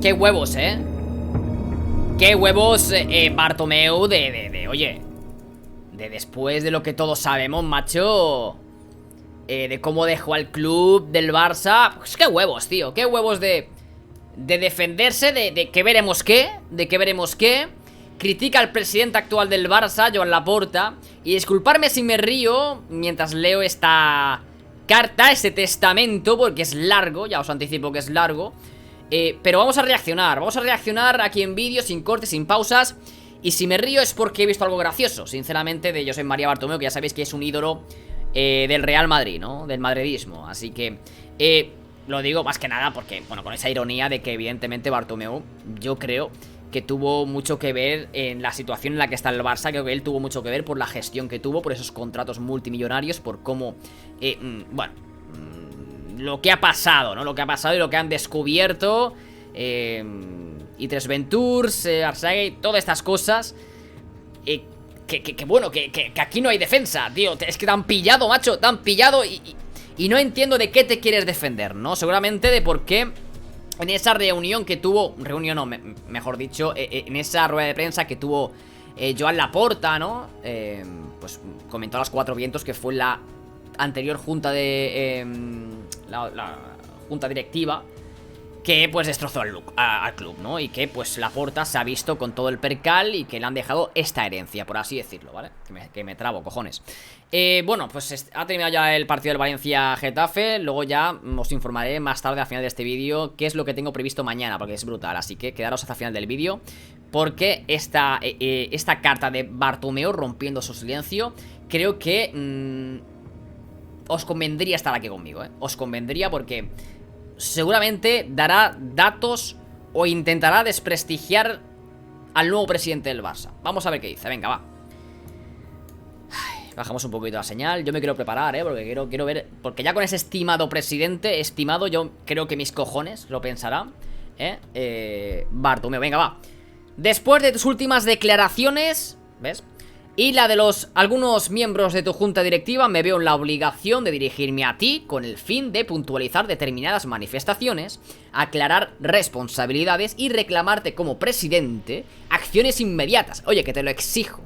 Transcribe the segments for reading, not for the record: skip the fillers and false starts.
Qué huevos, qué huevos, Bartomeu, oye, de después de lo que todos sabemos, macho, de cómo dejó al club del Barça. Pues qué huevos, tío, qué huevos de defenderse, de que veremos qué, critica al presidente actual del Barça, Joan Laporta, y disculparme si me río mientras leo esta carta, este testamento, porque es largo, ya os anticipo que es largo. Pero vamos a reaccionar aquí en vídeo, sin cortes, sin pausas. Y si me río es porque he visto algo gracioso, sinceramente, de Josep María Bartomeu, que ya sabéis que es un ídolo del Real Madrid, ¿no? Del madridismo, así que lo digo más que nada porque, bueno, con esa ironía de que evidentemente Bartomeu, yo creo que tuvo mucho que ver en la situación en la que está el Barça. Creo que él tuvo mucho que ver por la gestión que tuvo, por esos contratos multimillonarios, por cómo, bueno, lo que ha pasado, ¿no? Lo que ha pasado y lo que han descubierto, I3 Ventures, Arsagate, todas estas cosas, bueno, que aquí no hay defensa, tío. Es que te han pillado, macho, te han pillado y no entiendo de qué te quieres defender, ¿no? Seguramente de por qué en esa reunión que tuvo, mejor dicho, en esa rueda de prensa que tuvo Joan Laporta, ¿no? Pues comentó a los cuatro vientos que fue la anterior junta de... la junta directiva, que pues destrozó al club, ¿no? Y que pues Laporta se ha visto con todo el percal y que le han dejado esta herencia, por así decirlo, ¿vale? Que me trabo, cojones. Bueno, pues ha terminado ya el partido del Valencia-Getafe. Luego ya os informaré más tarde al final de este vídeo qué es lo que tengo previsto mañana, porque es brutal. Así que quedaros hasta el final del vídeo, porque esta carta de Bartomeu rompiendo su silencio, creo que os convendría estar aquí conmigo, os convendría, porque seguramente dará datos o intentará desprestigiar al nuevo presidente del Barça. Vamos a ver qué dice, venga, va. Bajamos un poquito la señal. Yo me quiero preparar, porque quiero ver. Porque ya con ese estimado presidente, yo creo que mis cojones lo pensarán, Bartomeu, venga, va. Después de tus últimas declaraciones, ¿ves? Y la de algunos miembros de tu junta directiva, me veo en la obligación de dirigirme a ti con el fin de puntualizar determinadas manifestaciones, aclarar responsabilidades y reclamarte como presidente acciones inmediatas. Oye, que te lo exijo,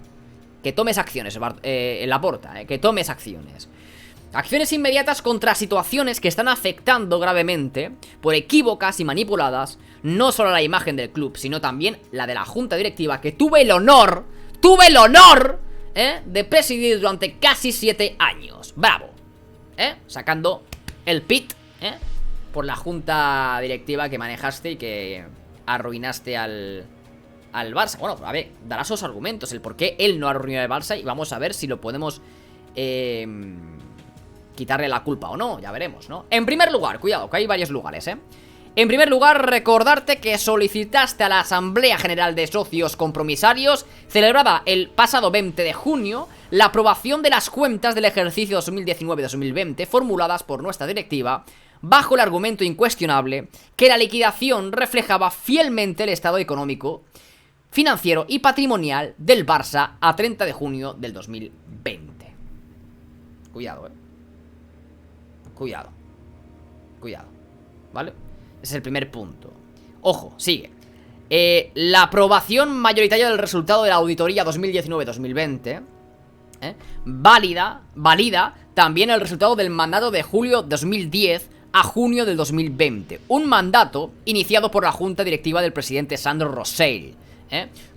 que tomes acciones, Laporta, que tomes acciones. Acciones inmediatas contra situaciones que están afectando gravemente, por equívocas y manipuladas, no solo la imagen del club, sino también la de la junta directiva, que tuve el honor de presidir durante casi 7 años. Bravo, sacando el pit, por la junta directiva que manejaste y que arruinaste al Barça. Bueno, a ver, dará sus argumentos, el por qué él no ha arruinado el Barça, y vamos a ver si lo podemos quitarle la culpa o no, ya veremos, ¿no? En primer lugar, cuidado, que hay varios lugares, En primer lugar, recordarte que solicitaste a la Asamblea General de Socios Compromisarios, celebrada el pasado 20 de junio, la aprobación de las cuentas del ejercicio 2019-2020 formuladas por nuestra directiva, bajo el argumento incuestionable que la liquidación reflejaba fielmente el estado económico, financiero y patrimonial del Barça a 30 de junio del 2020. Cuidado, Cuidado, ¿vale? Ese es el primer punto. Ojo, sigue. La aprobación mayoritaria del resultado de la auditoría 2019-2020 valida también el resultado del mandato de julio 2010 a junio del 2020. Un mandato iniciado por la junta directiva del presidente Sandro Rosell,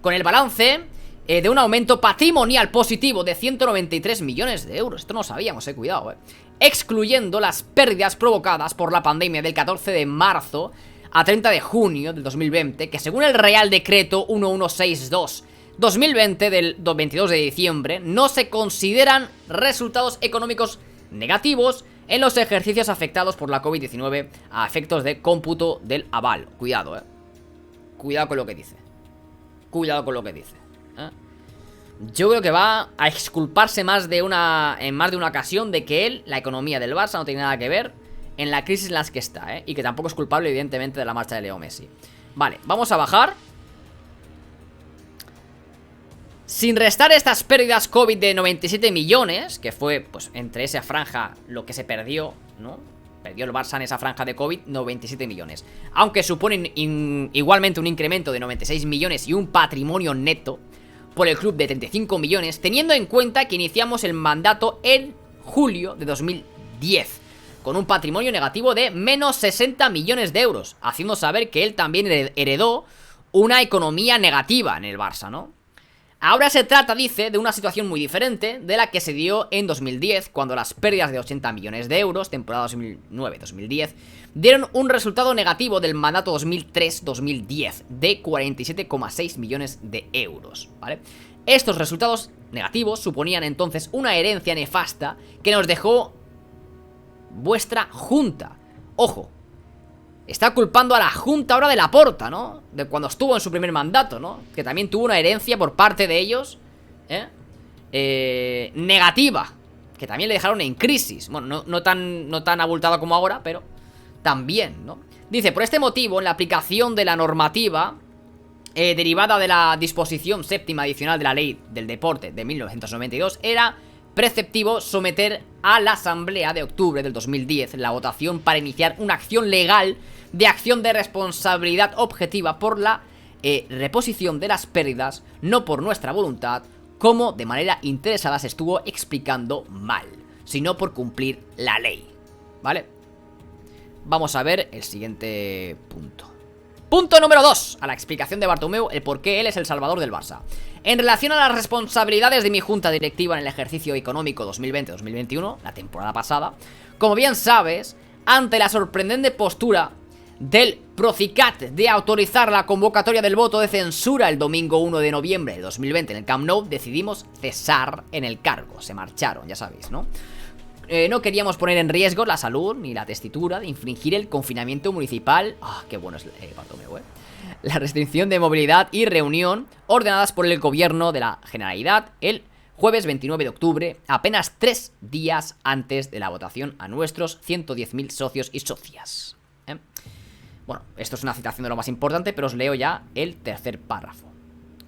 con el balance de un aumento patrimonial positivo de 193 millones de euros. Esto no sabíamos, cuidado, excluyendo las pérdidas provocadas por la pandemia del 14 de marzo a 30 de junio del 2020, que según el Real Decreto 1162-2020 del 22 de diciembre, no se consideran resultados económicos negativos en los ejercicios afectados por la COVID-19 a efectos de cómputo del aval. Cuidado, cuidado con lo que dice. Cuidado con lo que dice, Yo creo que va a exculparse en más de una ocasión de que la economía del Barça no tiene nada que ver en la crisis en la que está, y que tampoco es culpable, evidentemente, de la marcha de Leo Messi. Vale, vamos a bajar. Sin restar estas pérdidas COVID de 97 millones, que fue, pues, entre esa franja lo que se perdió, ¿no? perdió el Barça en esa franja de COVID 97 millones. Aunque suponen igualmente un incremento de 96 millones y un patrimonio neto por el club de 35 millones, teniendo en cuenta que iniciamos el mandato en julio de 2010, con un patrimonio negativo de menos 60 millones de euros, haciendo saber que él también heredó una economía negativa en el Barça, ¿no? Ahora se trata, dice, de una situación muy diferente de la que se dio en 2010, cuando las pérdidas de 80 millones de euros, temporada 2009-2010, dieron un resultado negativo del mandato 2003-2010 de 47,6 millones de euros, ¿vale? Estos resultados negativos suponían entonces una herencia nefasta que nos dejó vuestra junta. Ojo, está culpando a la junta ahora de Laporta, ¿no? De cuando estuvo en su primer mandato, ¿no? Que también tuvo una herencia por parte de ellos negativa, que también le dejaron en crisis. Bueno, no tan abultada como ahora, pero también, ¿no? Dice, por este motivo, en la aplicación de la normativa derivada de la disposición séptima adicional de la Ley del Deporte de 1992, era preceptivo someter a la Asamblea de octubre del 2010 la votación para iniciar una acción legal de acción de responsabilidad objetiva por la reposición de las pérdidas, no por nuestra voluntad, como de manera interesada se estuvo explicando mal, sino por cumplir la ley, ¿vale? Vamos a ver el siguiente punto. Punto número 2, a la explicación de Bartomeu, el por qué él es el salvador del Barça. En relación a las responsabilidades de mi junta directiva en el ejercicio económico 2020-2021, la temporada pasada, como bien sabes, ante la sorprendente postura del Procicat de autorizar la convocatoria del voto de censura el domingo 1 de noviembre de 2020 en el Camp Nou, decidimos cesar en el cargo. Se marcharon, ya sabéis, ¿no? No queríamos poner en riesgo la salud ni la tesitura de infringir el confinamiento municipal. ¡Ah, qué bueno es Bartomeu, la restricción de movilidad y reunión ordenadas por el gobierno de la Generalidad el jueves 29 de octubre, apenas 3 días antes de la votación a nuestros 110.000 socios y socias. Bueno, esto es una citación de lo más importante, pero os leo ya el tercer párrafo.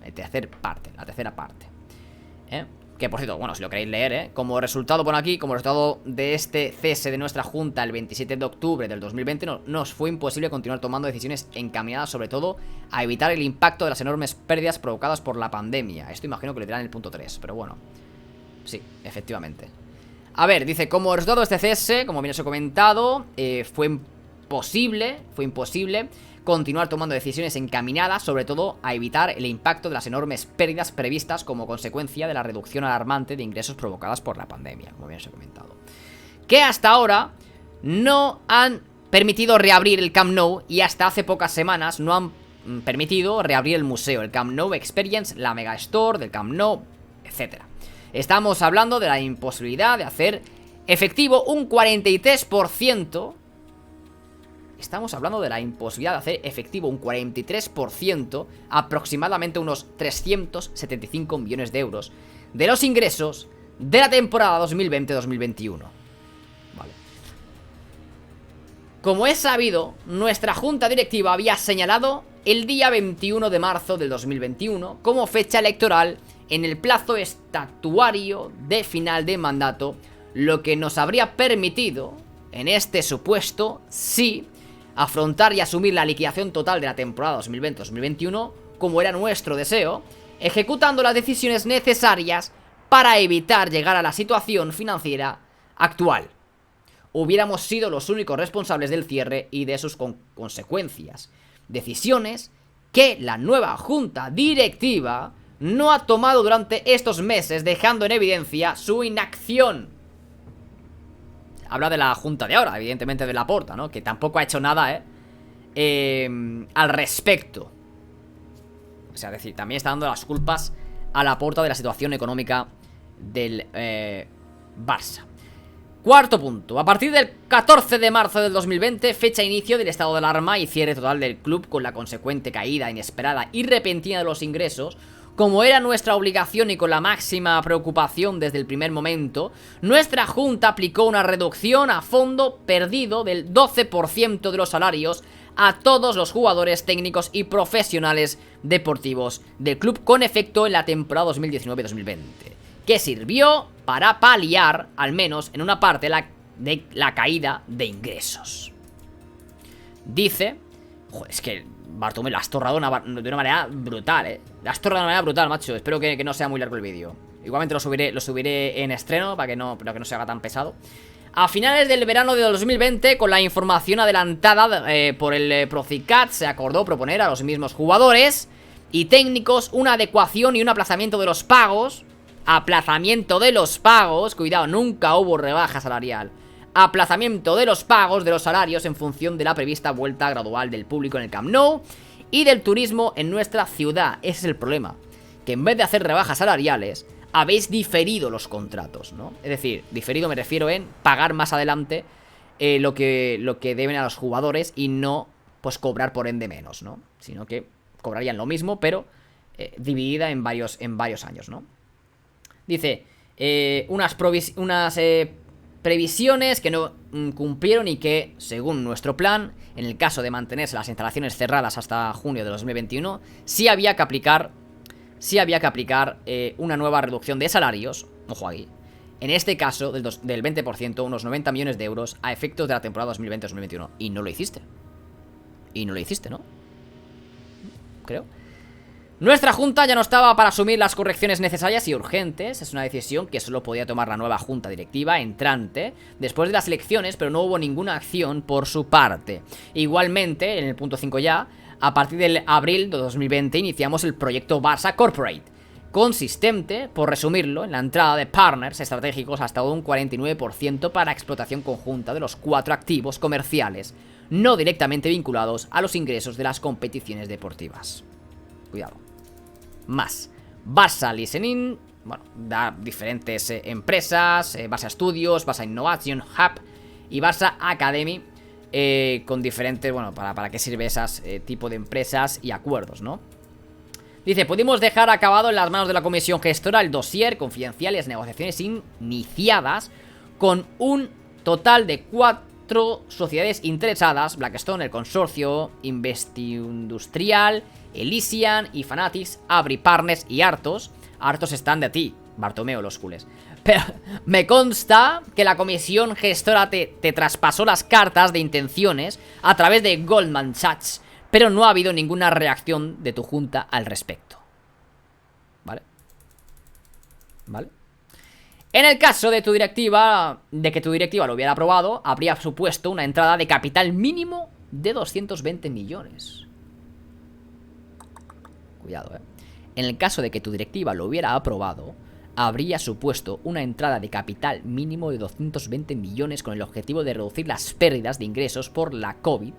La tercera parte. Que por cierto, bueno, si lo queréis leer, como resultado, por aquí, como resultado de este cese de nuestra junta el 27 de octubre del 2020, nos fue imposible continuar tomando decisiones encaminadas sobre todo a evitar el impacto de las enormes pérdidas provocadas por la pandemia. Esto imagino que lo dirán en el punto 3, pero bueno. Sí, efectivamente. A ver, dice, como resultado de este cese, como bien os he comentado, fue imposible continuar tomando decisiones encaminadas sobre todo a evitar el impacto de las enormes pérdidas previstas como consecuencia de la reducción alarmante de ingresos provocadas por la pandemia, como bien os he comentado, que hasta ahora no han permitido reabrir el Camp Nou y hasta hace pocas semanas no han permitido reabrir el museo, el Camp Nou Experience, la Mega Store del Camp Nou, etc. Estamos hablando de la imposibilidad de hacer efectivo un 43%. Estamos hablando de la imposibilidad de hacer efectivo un 43%, aproximadamente unos 375 millones de euros, de los ingresos de la temporada 2020-2021. Vale. Como es sabido, nuestra junta directiva había señalado el día 21 de marzo del 2021 como fecha electoral en el plazo estatuario de final de mandato, lo que nos habría permitido, en este supuesto, sí, afrontar y asumir la liquidación total de la temporada 2020-2021, como era nuestro deseo, ejecutando las decisiones necesarias para evitar llegar a la situación financiera actual. Hubiéramos sido los únicos responsables del cierre y de sus consecuencias. Decisiones que la nueva junta directiva no ha tomado durante estos meses, dejando en evidencia su inacción. Habla de la junta de ahora, evidentemente de Laporta, ¿no? Que tampoco ha hecho nada, al respecto. O sea, es decir, también está dando las culpas a Laporta de la situación económica del Barça. Cuarto punto. A partir del 14 de marzo del 2020, fecha inicio del estado de alarma y cierre total del club con la consecuente caída inesperada y repentina de los ingresos, como era nuestra obligación y con la máxima preocupación desde el primer momento, nuestra junta aplicó una reducción a fondo perdido del 12% de los salarios a todos los jugadores técnicos y profesionales deportivos del club con efecto en la temporada 2019-2020, que sirvió para paliar, al menos en una parte, la de la caída de ingresos. Dice... Joder, es que Bartomeu, la has torrado de una manera brutal, La has torrado de una manera brutal, macho. Espero que no sea muy largo el vídeo. Igualmente lo subiré en estreno para que no se haga tan pesado. A finales del verano de 2020, con la información adelantada por el Procicat, se acordó proponer a los mismos jugadores y técnicos una adecuación y un aplazamiento de los pagos. Aplazamiento de los pagos, cuidado, nunca hubo rebaja salarial. Aplazamiento de los pagos de los salarios en función de la prevista vuelta gradual del público en el Camp Nou y del turismo en nuestra ciudad. Ese es el problema, que en vez de hacer rebajas salariales, habéis diferido los contratos, ¿no? Es decir, diferido me refiero en pagar más adelante lo que deben a los jugadores y no, pues, cobrar por ende menos, ¿no? Sino que cobrarían lo mismo, pero dividida en varios años, ¿no? Dice, unas previsiones que no cumplieron y que, según nuestro plan, en el caso de mantenerse las instalaciones cerradas hasta junio de 2021, sí había que aplicar una nueva reducción de salarios, ojo aquí, en este caso del 20%, unos 90 millones de euros a efectos de la temporada 2020-2021. Y no lo hiciste. ¿No? Creo. Nuestra junta ya no estaba para asumir las correcciones necesarias y urgentes. Es una decisión que solo podía tomar la nueva junta directiva entrante después de las elecciones, pero no hubo ninguna acción por su parte. Igualmente, en el punto 5 ya, a partir del abril de 2020 iniciamos el proyecto Barça Corporate, consistente, por resumirlo, en la entrada de partners estratégicos hasta un 49% para explotación conjunta de los 4 activos comerciales no directamente vinculados a los ingresos de las competiciones deportivas. Cuidado. Más. Barça Listening, bueno, da diferentes empresas, Barça Studios, Barça Innovation Hub y Barça Academy, con diferentes, bueno, para qué sirve esas tipo de empresas y acuerdos, ¿no? Dice, pudimos dejar acabado en las manos de la comisión gestora el dossier confidencial y las negociaciones iniciadas con un total de 4 sociedades interesadas: Blackstone, el consorcio, Investindustrial, Elysian y Fanatics, Abri Partners y Artos. Artos están de ti, Bartomeu, los culés. Pero me consta que la comisión gestora te traspasó las cartas de intenciones a través de Goldman Sachs, pero no ha habido ninguna reacción de tu junta al respecto. ¿Vale? En el caso de que tu directiva lo hubiera aprobado, habría supuesto una entrada de capital mínimo de 220 millones. Cuidado, En el caso de que tu directiva lo hubiera aprobado, habría supuesto una entrada de capital mínimo de 220 millones con el objetivo de reducir las pérdidas de ingresos por la COVID,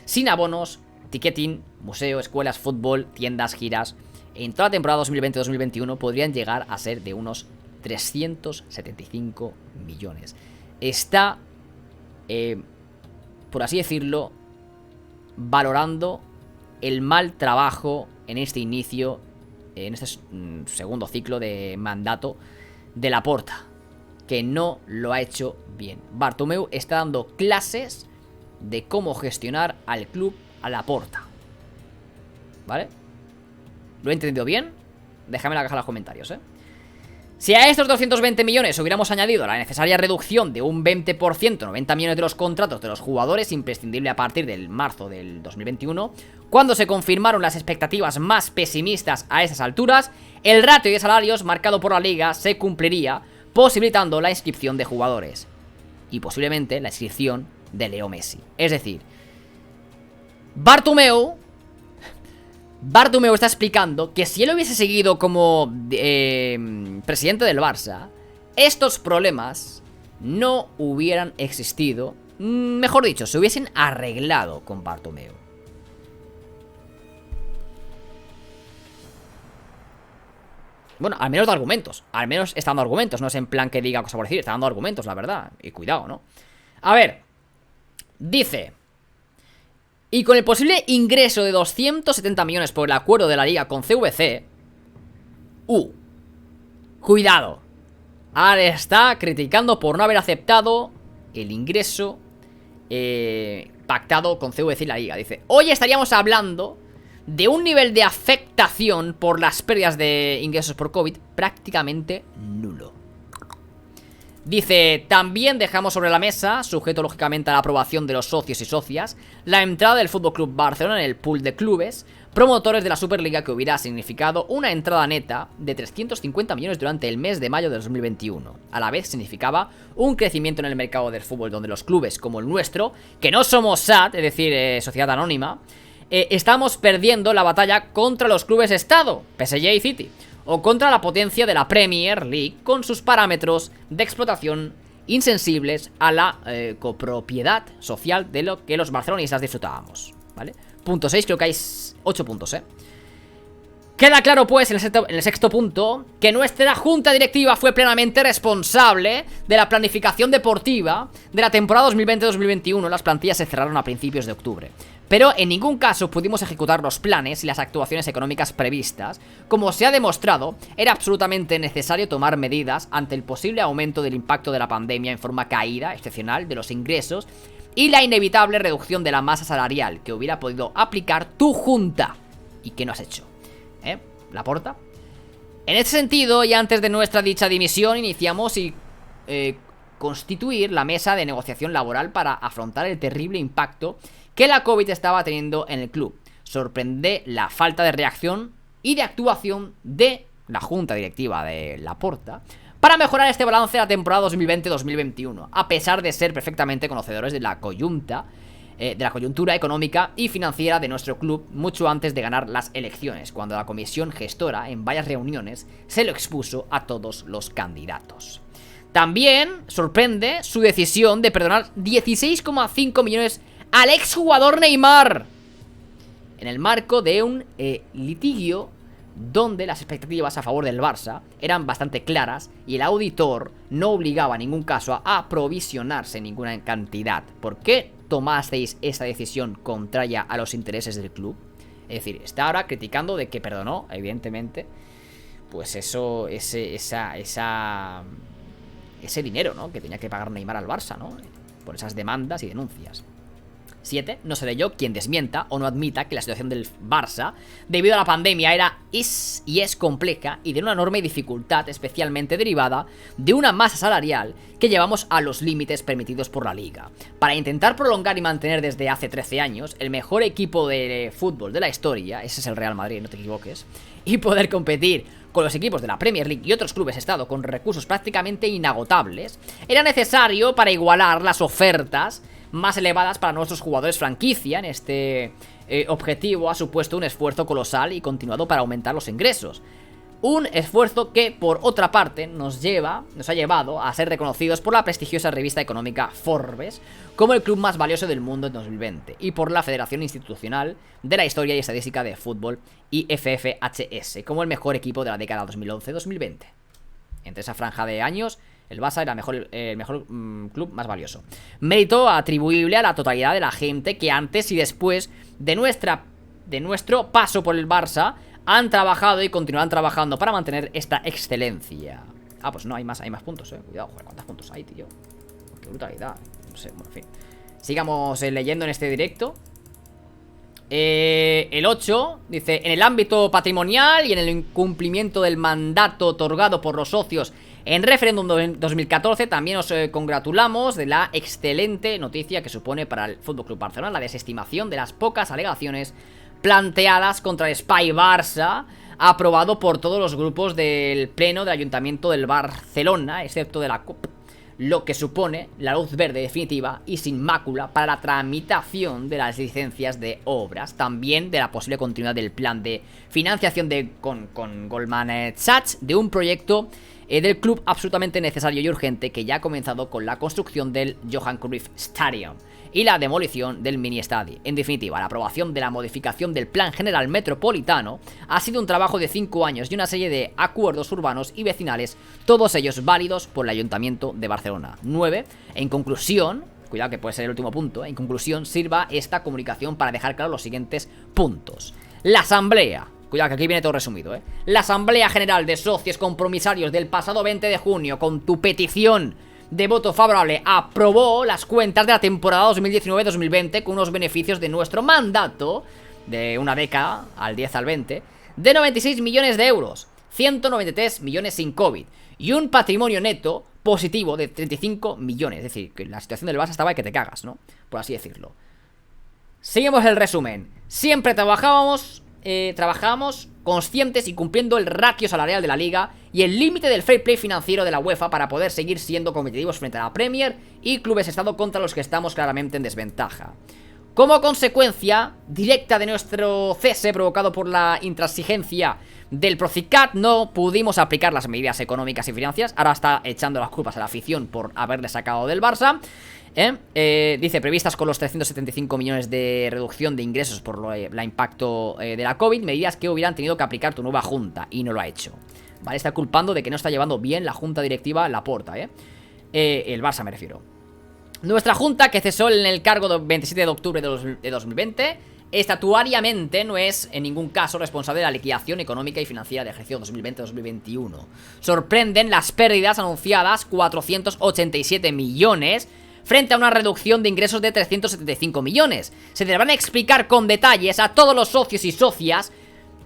sin abonos, ticketing, museo, escuelas, fútbol, tiendas, giras. En toda la temporada 2020-2021 podrían llegar a ser de unos 375 millones. Está, por así decirlo, valorando el mal trabajo en este inicio, en este segundo ciclo de mandato de Laporta, que no lo ha hecho bien. Bartomeu está dando clases de cómo gestionar al club a Laporta. ¿Vale? ¿Lo he entendido bien? Déjame en la caja de los comentarios, Si a estos 220 millones hubiéramos añadido la necesaria reducción de un 20%, 90 millones de los contratos de los jugadores, imprescindible a partir del marzo del 2021, cuando se confirmaron las expectativas más pesimistas a esas alturas, el ratio de salarios marcado por la liga se cumpliría, posibilitando la inscripción de jugadores y posiblemente la inscripción de Leo Messi. Es decir, Bartomeu está explicando que si él hubiese seguido como presidente del Barça, estos problemas no hubieran existido. Mejor dicho, se hubiesen arreglado con Bartomeu. Bueno, al menos da argumentos. Al menos está dando argumentos. No es en plan que diga cosas por decir. Está dando argumentos, la verdad. Y cuidado, ¿no? A ver. Dice... Y con el posible ingreso de 270 millones por el acuerdo de la liga con CVC... Cuidado. Ahora está criticando por no haber aceptado el ingreso pactado con CVC y la liga. Dice, hoy estaríamos hablando de un nivel de afectación por las pérdidas de ingresos por COVID prácticamente nulo. Dice, también dejamos sobre la mesa, sujeto lógicamente a la aprobación de los socios y socias, la entrada del FC Barcelona en el pool de clubes promotores de la Superliga, que hubiera significado una entrada neta de 350 millones durante el mes de mayo de 2021. A la vez significaba un crecimiento en el mercado del fútbol, donde los clubes como el nuestro, que no somos SAT, es decir, Sociedad Anónima, estamos perdiendo la batalla contra los clubes Estado, PSG y City, o contra la potencia de la Premier League con sus parámetros de explotación insensibles a la copropiedad social de lo que los barcelonistas disfrutábamos, ¿vale? Punto 6, creo que hay 8 puntos, Queda claro, pues, en el sexto punto, que nuestra junta directiva fue plenamente responsable de la planificación deportiva de la temporada 2020-2021. Las plantillas se cerraron a principios de octubre, pero en ningún caso pudimos ejecutar los planes y las actuaciones económicas previstas. Como se ha demostrado, era absolutamente necesario tomar medidas ante el posible aumento del impacto de la pandemia en forma caída excepcional de los ingresos y la inevitable reducción de la masa salarial que hubiera podido aplicar tu junta y que no has hecho. Laporta. En este sentido, y antes de nuestra dicha dimisión, iniciamos constituir la mesa de negociación laboral para afrontar el terrible impacto que la COVID estaba teniendo en el club. Sorprende la falta de reacción y de actuación de la junta directiva de Laporta para mejorar este balance de la temporada 2020-2021, a pesar de ser perfectamente conocedores de la coyuntura económica y financiera de nuestro club mucho antes de ganar las elecciones, cuando la comisión gestora en varias reuniones se lo expuso a todos los candidatos. También sorprende su decisión de perdonar 16,5 millones al exjugador Neymar en el marco de un litigio donde las expectativas a favor del Barça eran bastante claras y el auditor no obligaba en ningún caso a provisionarse ninguna cantidad. ¿Por qué tomasteis esa decisión contraria a los intereses del club? Es decir, está ahora criticando de que perdonó, evidentemente, pues eso, ese dinero, ¿no?, que tenía que pagar Neymar al Barça, ¿no?, por esas demandas y denuncias. 7. No seré yo quien desmienta o no admita que la situación del Barça, debido a la pandemia, es compleja y de una enorme dificultad, especialmente derivada de una masa salarial que llevamos a los límites permitidos por la Liga. Para intentar prolongar y mantener desde hace 13 años el mejor equipo de fútbol de la historia, ese es el Real Madrid, no te equivoques, y poder competir con los equipos de la Premier League y otros clubes Estado con recursos prácticamente inagotables, era necesario, para igualar las ofertas más elevadas para nuestros jugadores franquicia, en este objetivo ha supuesto un esfuerzo colosal y continuado para aumentar los ingresos. Un esfuerzo que, por otra parte, nos ha llevado a ser reconocidos por la prestigiosa revista económica Forbes como el club más valioso del mundo en 2020 y por la Federación Institucional de la Historia y Estadística de Fútbol IFFHS como el mejor equipo de la década 2011-2020. Entre esa franja de años, el Barça era el mejor club más valioso. Mérito atribuible a la totalidad de la gente que antes y después de nuestro paso por el Barça han trabajado y continuarán trabajando para mantener esta excelencia. Ah, pues no, hay más puntos, cuidado, joder, ¿cuántos puntos hay, tío? Qué brutalidad. No sé, bueno, en fin. Sigamos leyendo en este directo. El 8 dice: en el ámbito patrimonial y en el incumplimiento del mandato otorgado por los socios en referéndum 2014, también nos congratulamos de la excelente noticia que supone para el FC Barcelona la desestimación de las pocas alegaciones planteadas contra el Spy Barça, aprobado por todos los grupos del pleno del Ayuntamiento del Barcelona, excepto de la CUP, lo que supone la luz verde definitiva y sin mácula para la tramitación de las licencias de obras, también de la posible continuidad del plan de financiación con Goldman Sachs de un proyecto del club absolutamente necesario y urgente que ya ha comenzado con la construcción del Johan Cruyff Stadium y la demolición del mini estadio. En definitiva, la aprobación de la modificación del Plan General Metropolitano ha sido un trabajo de 5 años y una serie de acuerdos urbanos y vecinales, todos ellos válidos por el Ayuntamiento de Barcelona. 9. En conclusión, cuidado que puede ser el último punto, en conclusión, sirva esta comunicación para dejar claro los siguientes puntos. La asamblea, cuidado que aquí viene todo resumido, la Asamblea General de Socios Compromisarios del pasado 20 de junio, con tu petición de voto favorable, aprobó las cuentas de la temporada 2019-2020 con unos beneficios de nuestro mandato de una década, al 10 al 20, de 96 millones de euros. 193 millones sin COVID y un patrimonio neto positivo de 35 millones. Es decir, que la situación del Barça estaba de que te cagas, ¿no? Por así decirlo. Seguimos el resumen. Siempre trabajábamos conscientes y cumpliendo el ratio salarial de la liga y el límite del fair play financiero de la UEFA para poder seguir siendo competitivos frente a la Premier y clubes estado contra los que estamos claramente en desventaja. Como consecuencia directa de nuestro cese provocado por la intransigencia del Procicat, no pudimos aplicar las medidas económicas y financieras. Ahora está echando las culpas a la afición por haberle sacado del Barça. Dice, previstas con los 375 millones de reducción de ingresos por la impacto de la COVID, medidas que hubieran tenido que aplicar tu nueva junta, y no lo ha hecho. Vale, está culpando de que no está llevando bien la junta directiva Laporta, el Barça me refiero. Nuestra junta, que cesó en el cargo del 27 de octubre de 2020, estatuariamente no es en ningún caso responsable de la liquidación económica y financiera de ejercicio 2020-2021. Sorprenden las pérdidas anunciadas, 487 millones, frente a una reducción de ingresos de 375 millones. Se deberán explicar con detalles a todos los socios y socias.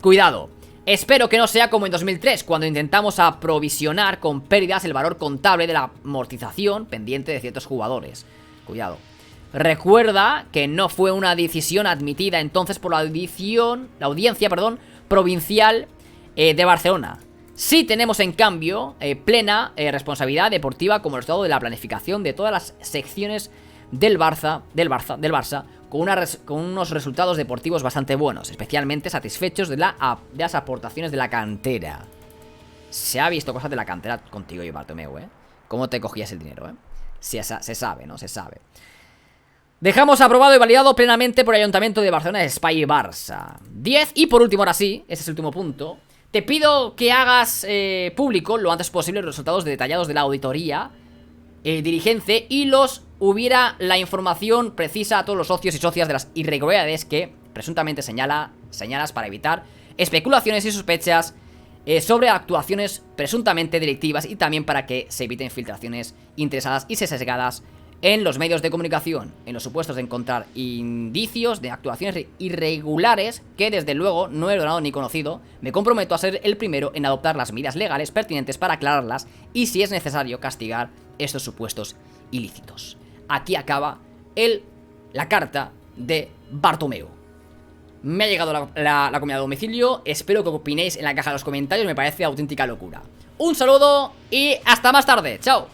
Cuidado, espero que no sea como en 2003, cuando intentamos aprovisionar con pérdidas el valor contable de la amortización pendiente de ciertos jugadores. Cuidado. Recuerda que no fue una decisión admitida entonces por la audiencia provincial de Barcelona. Sí tenemos en cambio plena responsabilidad deportiva como resultado de la planificación de todas las secciones del Barça con unos resultados deportivos bastante buenos, especialmente satisfechos de las aportaciones de la cantera. Se ha visto cosas de la cantera contigo y Bartomeu, cómo te cogías el dinero, se sabe, ¿no? Se sabe. Dejamos aprobado y validado plenamente por el Ayuntamiento de Barcelona Spy Barça 10. Y por último, ahora sí, ese es el último punto. Te pido que hagas público lo antes posible los resultados detallados de la auditoría dirigente y hubiera la información precisa a todos los socios y socias de las irregularidades que presuntamente señalas para evitar especulaciones y sospechas sobre actuaciones presuntamente delictivas y también para que se eviten filtraciones interesadas y sesgadas en los medios de comunicación, en los supuestos de encontrar indicios de actuaciones irregulares que desde luego no he ordenado ni conocido. Me comprometo a ser el primero en adoptar las medidas legales pertinentes para aclararlas y, si es necesario, castigar estos supuestos ilícitos. Aquí acaba la carta de Bartomeu. Me ha llegado la comida a domicilio. Espero que opinéis en la caja de los comentarios. Me parece auténtica locura. Un saludo y hasta más tarde. Chao.